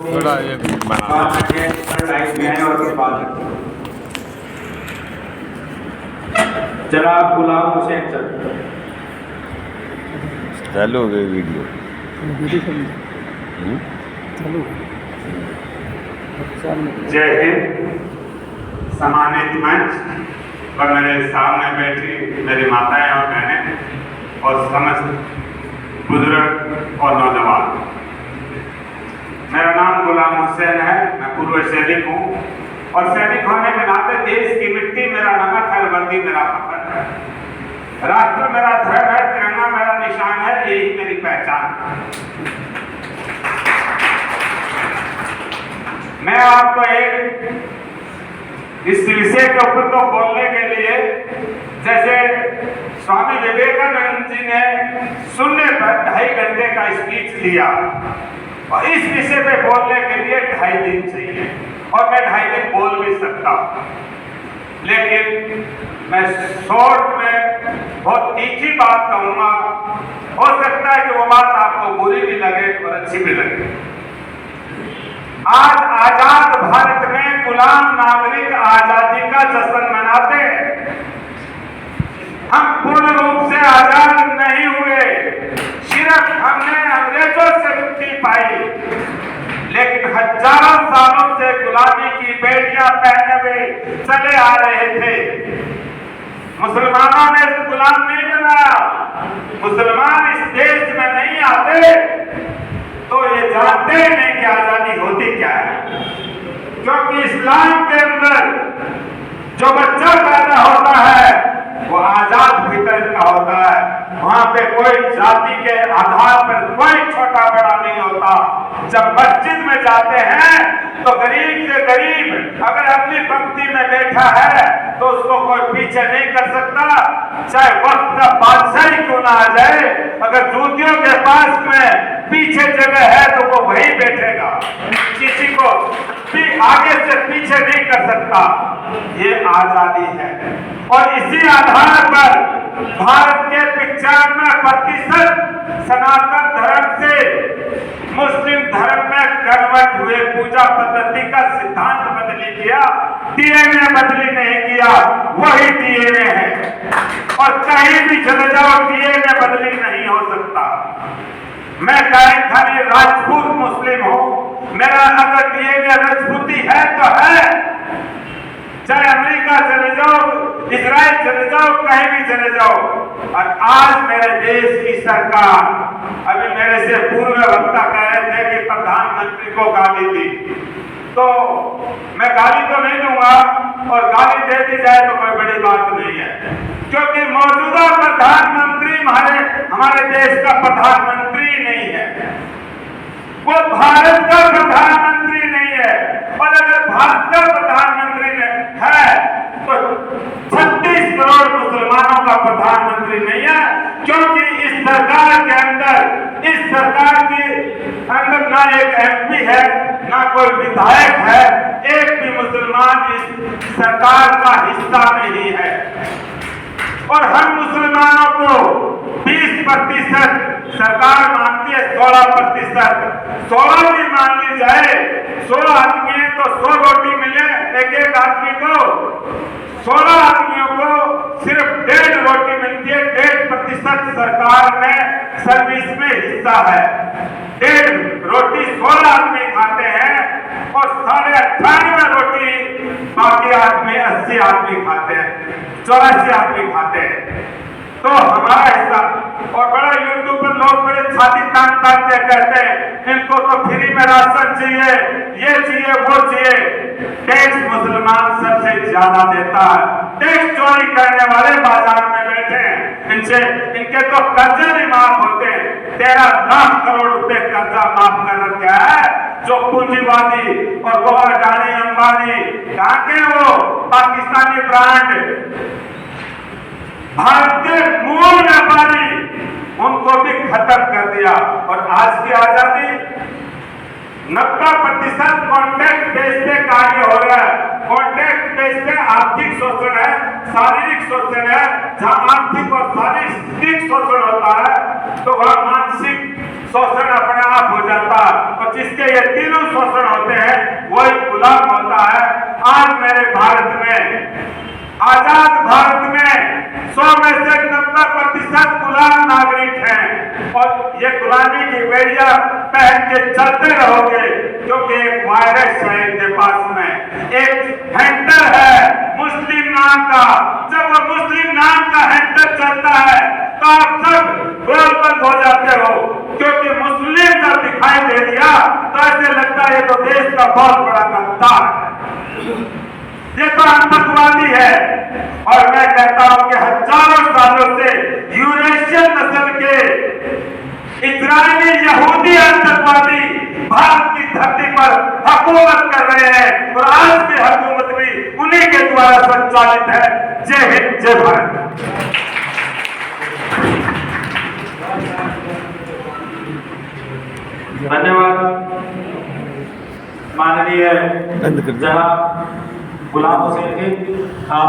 थोड़ा ये बना जनाब गुलाम हुसैन सर। चालू हो गई वीडियो। जय हिंद। सम्मानित मंच और मेरे सामने बैठी मेरी माताएं और बहनें और समस्त बुजुर्ग और नौजवान, मेरा नाम गुलाम हुसैन है। मैं पूर्व सैनिक हूँ और सैनिक होने के नाते देश की मिट्टी मेरा नमक है, वर्दी मेरा फखर है, राष्ट्र मेरा धर्म है, तिरंगा मेरा निशान है, यही मेरी पहचान है। मैं आपको एक इस विषय के ऊपर तो बोलने के लिए, जैसे स्वामी विवेकानंद जी ने सुनने पर 2.5 घंटे का स्पीच दिया और इस विषय पे बोलने के लिए 2.5 दिन चाहिए और मैं 2.5 दिन बोल भी सकता हूँ, लेकिन मैं शॉर्ट में बहुत तीखी बात कहूँगा। हो सकता है कि वो बात आपको बुरी भी लगे और अच्छी भी लगे। आज आजाद भारत में गुलाम नागरिक आजादी का जश्न मनाते हैं। हम पूर्ण रूप से आजाद नहीं हुए, सिर्फ हमने अंग्रेजों से मुक्ति पाई, लेकिन हजारों सालों से गुलामी की बेड़ियां पहने हुए चले आ रहे थे। मुसलमानों ने गुलाम नहीं बनाया। मुसलमान इस देश में नहीं आते तो ये जानते ही नहीं कि आजादी होती क्या है, क्योंकि इस्लाम के अंदर जो बच्चा पैदा होता है वो आजाद फितरत का होता है। वहां पे कोई जाति के आधार पर कोई छोटा बड़ा नहीं होता। जब मस्जिद में जाते हैं तो गरीब से गरीब अगर अपनी पंक्ति में बैठा है तो उसको कोई पीछे नहीं कर सकता, चाहे वक्त का बादशाह ही क्यों ना आ जाए। अगर जूतियों के पास में पीछे जगह है तो वो वहीं बैठेगा, किसी को भी आगे से पीछे नहीं कर सकता। ये आजादी है और इसी आधार पर भारत के 95% सनातन धर्म से मुस्लिम धर्म में कन्वर्ट हुए पूजा पद्धति का सिद्धांत बदली किया, डीएनए बदली नहीं किया, वही डीएनए है और कहीं भी चले जाओ डीएनए बदली नहीं हो सकता। मैं खाली राजपूत मुस्लिम हूं, मेरा अगर डीएनए राजपूती है तो है, चाहे अमेरिका चले जाओ, इजराइल चले जाओ, कहीं भी चले जाओ। और आज मेरे देश की सरकार, अभी मेरे से पूर्व वक्ता कह रहे थे कि प्रधानमंत्री को गाली दी, तो मैं गाली तो नहीं दूंगा और गाली दे दी जाए तो कोई बड़ी बात नहीं है, क्योंकि मौजूदा प्रधानमंत्री हमारे देश का प्रधानमंत्री नहीं है, वो भारत का प्रधानमंत्री नहीं है। और अगर भारत का प्रधानमंत्री है तो 36 करोड़ मुसलमानों का प्रधानमंत्री नहीं है, क्योंकि इस सरकार के अंदर, इस सरकार के अंदर ना एक एमपी है, ना कोई विधायक है, एक भी मुसलमान इस सरकार का हिस्सा नहीं है। और हम मुसलमानों को 20% सरकार मानती है, 16%, 16 भी मान ली जाए, 16 आदमी है तो 100 रोटी मिले एक आदमी को, 16 आदमियों को सिर्फ 1.5 रोटी मिलती है। 1.5% सरकार में सर्विस में हिस्सा है, 1.5 रोटी 16 आदमी खाते हैं और 98.5 रोटी बाकी आदमी 80 आदमी खाते हैं, 84 आदमी खाते हैं। तो हमारा हिस्सा, और बड़ा यूट्यूब पर लोग बड़े छाती तान तान के कहते हैं इनको तो फ्री में राशन चाहिए, ये चाहिए, वो चाहिए। टैक्स मुसलमान सबसे ज्यादा देता है, टैक्स चोरी करने वाले बाजार में बैठे हैं, इनके तो कर्जे नहीं माफ होते। 13 लाख करोड़ रुपए कर्जा माफ कर रखा है जो पूंजीवादी और वो अडानी अंबानी, कहाँ के वो पाकिस्तानी ब्रांड, भारत के मूल व्यापारी, उनको भी खत्म कर दिया। और आज की आजादी 90% कॉन्ट्रैक्ट बेस पे कार्य हो रहा है। कॉन्ट्रैक्ट बेस पे आर्थिक शोषण है, शारीरिक शोषण है। जहां आर्थिक और शारीरिक शोषण होता है तो वह मानसिक शोषण अपने आप हो जाता, और जिसके ये तीनों शोषण होते हैं वही गुलाम होता है। आज मेरे भारत में, आजाद भारत में 100 में से 90% गुलाम नागरिक हैं, और ये गुलामी की बेड़िया पहन के चलते रहोगे, क्योंकि एक वायरस है इनके पास में, एक हैंटर है मुस्लिम नाम का। जब वो मुस्लिम नाम का हैंटर चलता है तो आप सब गोलबंद हो जाते हो, क्योंकि मुस्लिम जब दिखाई दे दिया तो ऐसे लगता है ये तो देश का बहुत बड़ा गद्दार है, ये तो आतंकवादी है। और मैं कहता हूं कि हजारों सालों से यूरेशियन नस्ल के इजरायली यहूदी आतंकवादी भारत की धरती पर हुकूमत कर रहे हैं, और आज की हुकूमत भी उन्हीं के द्वारा संचालित है। जय हिंद, जय भारत। धन्यवाद माननीय जनाब गुलाम हुसैन जी। आप